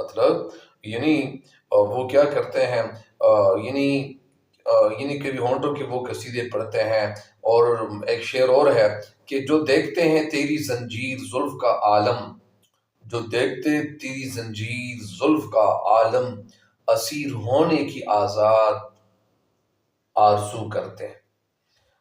مطلب یعنی وہ کیا کرتے ہیں، یعنی کبھی ہونٹوں کے وہ قصیدے پڑھتے ہیں، اور ایک شعر اور ہے کہ جو دیکھتے ہیں تیری زنجیر زلف کا عالم، جو دیکھتے تیری زنجیر زلف کا عالم، اسیر ہونے کی آزاد آرزو کرتے ہیں۔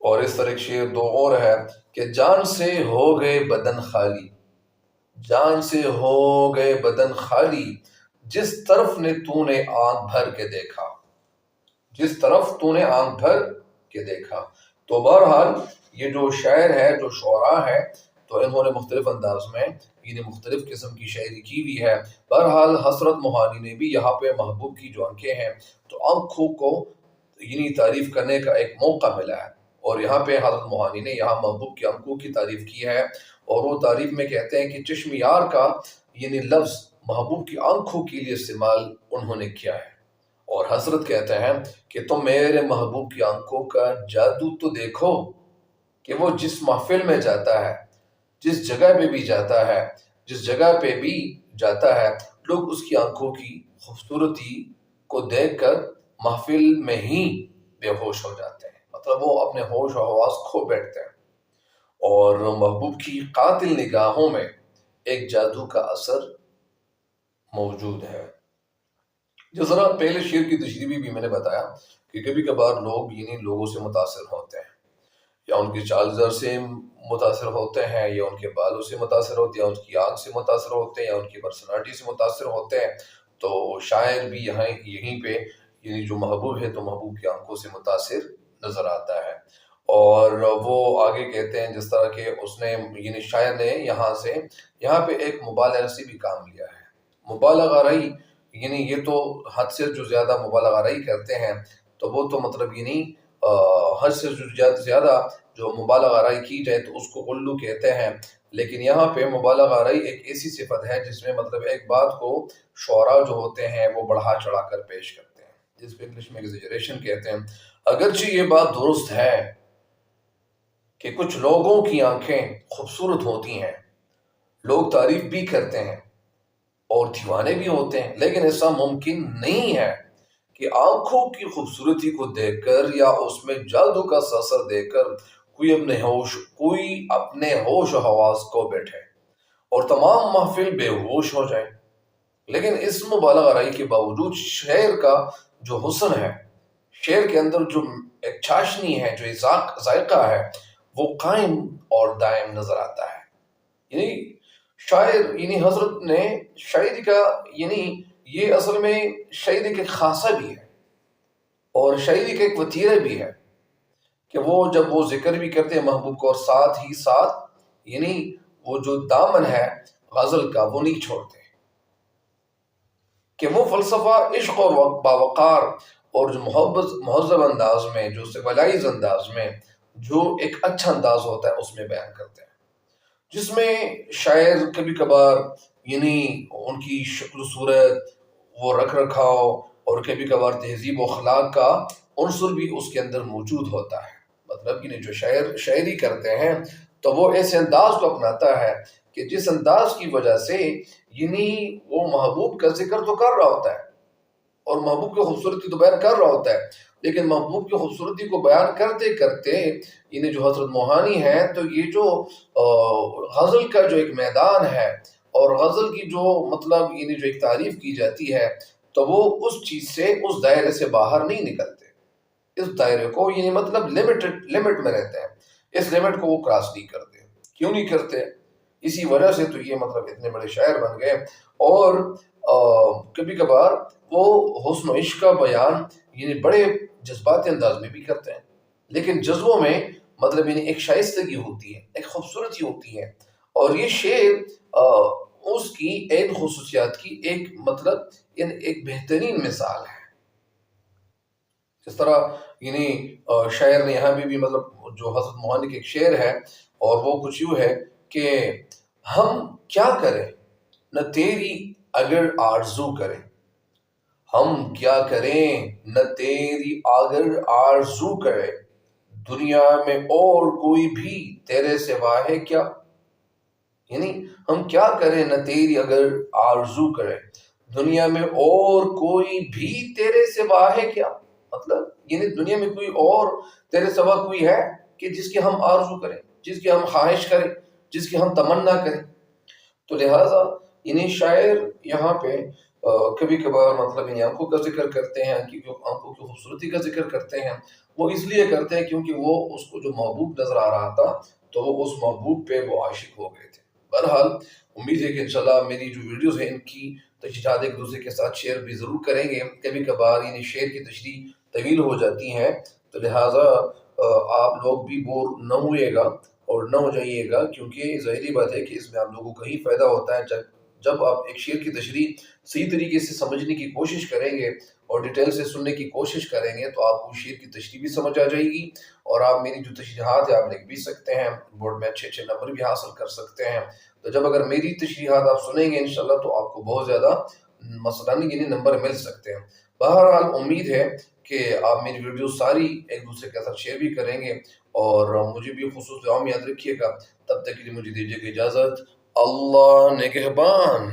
اور اس طرح ایک شعر دو اور ہے کہ جان سے ہو گئے بدن خالی، جان سے ہو گئے بدن خالی، جس طرف نے تو نے آنکھ بھر کے دیکھا، جس طرف تو نے آنکھ بھر کے دیکھا۔ تو بہرحال یہ جو شاعر ہے، جو شعراء ہے، تو انہوں نے مختلف انداز میں یعنی مختلف قسم کی شاعری کی ہوئی ہے۔ بہرحال حسرت موہانی نے بھی یہاں پہ محبوب کی جو آنکھیں ہیں، تو آنکھوں کو یعنی تعریف کرنے کا ایک موقع ملا ہے، اور یہاں پہ حضرت موہانی نے یہاں محبوب کی آنکھوں کی تعریف کی ہے، اور وہ تعریف میں کہتے ہیں کہ چشم یار کا یعنی لفظ محبوب کی آنکھوں کے لیے استعمال انہوں نے کیا ہے، اور حضرت کہتے ہیں کہ تم میرے محبوب کی آنکھوں کا جادو تو دیکھو، کہ وہ جس محفل میں جاتا ہے، جس جگہ پہ بھی جاتا ہے، جس جگہ پہ بھی جاتا ہے، لوگ اس کی آنکھوں کی خوبصورتی کو دیکھ کر محفل میں ہی بے ہوش ہو جاتے ہیں، مطلب وہ اپنے ہوش و حواس کھو بیٹھتے ہیں۔ اور محبوب کی قاتل نگاہوں میں ایک جادو کا اثر موجود ہے۔ جس طرح پہلے شعر کی تشریح بھی میں نے بتایا کہ کبھی کبھار لوگ یعنی لوگوں سے متاثر ہوتے ہیں، یا ان کی چال زر سے متاثر ہوتے ہیں، یا ان کے بالوں سے متاثر ہوتے ہیں، یا ان کی آنکھ سے متاثر ہوتے ہیں، یا ان کی پرسنالٹی سے متاثر ہوتے ہیں، تو شاعر بھی یہیں پہ یعنی جو محبوب ہے تو محبوب کی آنکھوں سے متاثر نظر آتا ہے۔ اور وہ آگے کہتے ہیں جس طرح کہ اس نے یعنی شاعر نے یہاں پہ ایک مبالغہ سے بھی کام لیا ہے۔ مبالغہ رہی یعنی یہ تو حد سے جو زیادہ مبالغہ رہی کرتے ہیں، تو وہ تو مطلب یعنی حد سے جو زیادہ جو مبالغہ آرائی کی جائے تو اس کو غلو کہتے ہیں، لیکن یہاں پہ مبالغہ آرائی ایک ایسی صفت ہے جس میں مطلب ایک بات کو شعراء جو ہوتے ہیں وہ بڑھا چڑھا کر پیش کرتے ہیں، جس پہ انگلش میں ایگزیجریشن کہتے ہیں۔ اگرچہ یہ بات درست ہے کہ کچھ لوگوں کی آنکھیں خوبصورت ہوتی ہیں، لوگ تعریف بھی کرتے ہیں اور دیوانے بھی ہوتے ہیں، لیکن ایسا ممکن نہیں ہے کہ آنکھوں کی خوبصورتی کو دیکھ کر یا اس میں جادو کا اثر دیکھ کر کوئی اپنے ہوش و حواس کو بیٹھے اور تمام محفل بے ہوش ہو جائے۔ لیکن اس مبالغہ آرائی کے باوجود شعر کا جو حسن ہے، شعر کے اندر جو ایک چاشنی ہے، جو ذائقہ ہے، وہ قائم اور دائم نظر آتا ہے۔ یعنی شاعر یعنی حضرت نے شاعری کا یعنی یہ اصل میں شاعری کا خاصہ بھی ہے، اور شاعری کا ایک وتیرہ بھی ہے کہ وہ جب وہ ذکر بھی کرتے ہیں محبوب کو، اور ساتھ ہی ساتھ یعنی وہ جو دامن ہے غزل کا وہ نہیں چھوڑتے، کہ وہ فلسفہ عشق اور باوقار اور جو مہذب انداز میں، جو سویلائز انداز میں، جو ایک اچھا انداز ہوتا ہے اس میں بیان کرتے ہیں، جس میں شاعر کبھی کبھار یعنی ان کی شکل و صورت، وہ رکھ رکھاؤ، اور کبھی کبھار تہذیب و اخلاق کا عنصر بھی اس کے اندر موجود ہوتا ہے۔ مطلب کہ جو شاعری کرتے ہیں تو وہ ایسے انداز کو اپناتا ہے کہ جس انداز کی وجہ سے یعنی وہ محبوب کا ذکر تو کر رہا ہوتا ہے اور محبوب کی خوبصورتی تو بیان کر رہا ہوتا ہے، لیکن محبوب کی خوبصورتی کو بیان کرتے کرتے یعنی جو حضرت موہانی ہے، تو یہ جو غزل کا جو ایک میدان ہے اور غزل کی جو مطلب یعنی جو ایک تعریف کی جاتی ہے، تو وہ اس چیز سے اس دائرے سے باہر نہیں نکلتے، اس دائرے کو یعنی مطلب لمٹ میں رہتے ہیں، اس لمٹ کو وہ کراس نہیں کرتے۔ کیوں نہیں کرتے؟ اسی وجہ سے تو یہ مطلب اتنے بڑے شاعر بن گئے، اور کبھی کبھار وہ حسن و عشق کا بیان یعنی بڑے جذباتی انداز میں بھی کرتے ہیں، لیکن جذبوں میں مطلب یعنی ایک شائستگی ہوتی ہے، ایک خوبصورتی ہوتی ہے، اور یہ شعر اس کی ان خصوصیات کی ایک مطلب یعنی ایک بہترین مثال ہے۔ جس طرح یعنی شاعر نے یہاں بھی مطلب جو حضرت موہانی کے ایک شعر ہے، اور وہ کچھ یوں ہے کہ ہم کیا کریں نہ تیری اگر آرزو کریں، ہم کیا کریں نہ تیری اگر آرزو کرے، دنیا میں اور کوئی بھی تیرے سوا ہے کیا؟ یعنی ہم کیا کریں نہ تیری اگر آرزو کرے، دنیا میں اور کوئی بھی تیرے سوا ہے کیا؟ مطلب یعنی دنیا میں کوئی اور تیرے سوا کوئی ہے کہ جس کی ہم آرزو کریں، جس کی ہم خواہش کریں، جس کی ہم تمنا کریں؟ تو لہٰذا یعنی شاعر یہاں پہ کبھی کبھار مطلب یعنی آنکھوں کا ذکر کرتے ہیں، آنکھوں کی خوبصورتی کا ذکر کرتے ہیں، وہ اس لیے کرتے ہیں کیونکہ وہ اس کو جو محبوب نظر آ رہا تھا تو وہ اس محبوب پہ وہ عاشق ہو گئے تھے۔ بہرحال امید ہے کہ انشاءاللہ میری جو ویڈیوز ہیں ان کی تشریحات ایک دوسرے کے ساتھ شیئر بھی ضرور کریں گے۔ کبھی کبھار یعنی شعر کی تشریح طویل ہو جاتی ہیں تو لہٰذا آپ لوگ بھی بور نہ ہوئے گا اور نہ ہو جائیے گا، کیونکہ ظاہری بات ہے کہ اس میں آپ لوگوں کا ہی فائدہ ہوتا ہے جب آپ ایک شعر کی تشریح صحیح طریقے سے سمجھنے کی کوشش کریں گے اور ڈیٹیل سے سننے کی کوشش کریں گے تو آپ کو شعر کی تشریح بھی سمجھ آ جائے گی، اور آپ میری جو تشریحات ہیں آپ لکھ بھی سکتے ہیں، بورڈ میں اچھے اچھے نمبر بھی حاصل کر سکتے ہیں۔ تو جب اگر میری تشریحات آپ سنیں گے انشاءاللہ تو آپ کو بہت زیادہ مثلاً یعنی نمبر مل سکتے ہیں۔ بہرحال امید ہے کہ آپ میری ویڈیو ساری ایک دوسرے کے ساتھ شیئر بھی کریں گے، اور مجھے بھی خصوص دعا میں یاد رکھیے گا۔ تب تک کے لیے مجھے دیجیے گا اجازت۔ اللہ نگہبان۔